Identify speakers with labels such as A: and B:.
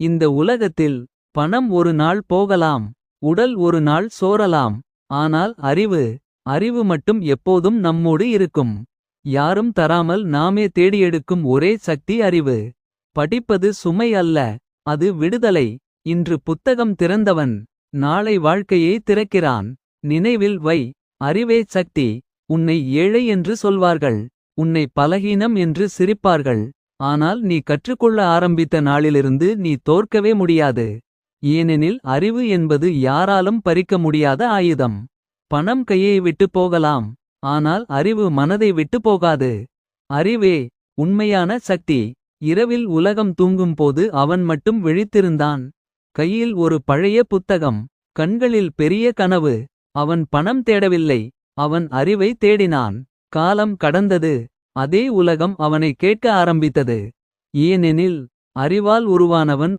A: இந்த உலகத்தில் பணம் ஒரு நாள் போகலாம். உடல் ஒரு நாள் சோரலாம். ஆனால் அறிவு அறிவு மட்டும் எப்போதும் நம்மோடு இருக்கும். யாரும் தராமல் நாமே தேடியெடுக்கும் ஒரே சக்தி அறிவு. படிப்பது சுமை அல்ல, அது விடுதலை. இன்று புத்தகம் திறந்தவன் நாளை வாழ்க்கையை திறக்கிறான். நினைவில் வை, அறிவே சக்தி. உன்னை ஏழை என்று சொல்வார்கள், உன்னை பலகீனம் என்று சிரிப்பார்கள். ஆனால் நீ கற்றுக்கொள்ள ஆரம்பித்த நாளிலிருந்து நீ தோற்கவே முடியாது. ஏனெனில் அறிவு என்பது யாராலும் பறிக்க முடியாத ஆயுதம். பணம் கையை விட்டு போகலாம், ஆனால் அறிவு மனதை விட்டு போகாது. அறிவே உண்மையான சக்தி. இரவில் உலகம் தூங்கும்போது அவன் மட்டும் விழித்திருந்தான். கையில் ஒரு பழைய புத்தகம், கண்களில் பெரிய கனவு. அவன் பணம் தேடவில்லை, அவன் அறிவை தேடினான். காலம் கடந்தது, அதே உலகம் அவனை கேட்க ஆரம்பித்தது. ஏனெனில் அறிவால் உருவானவன்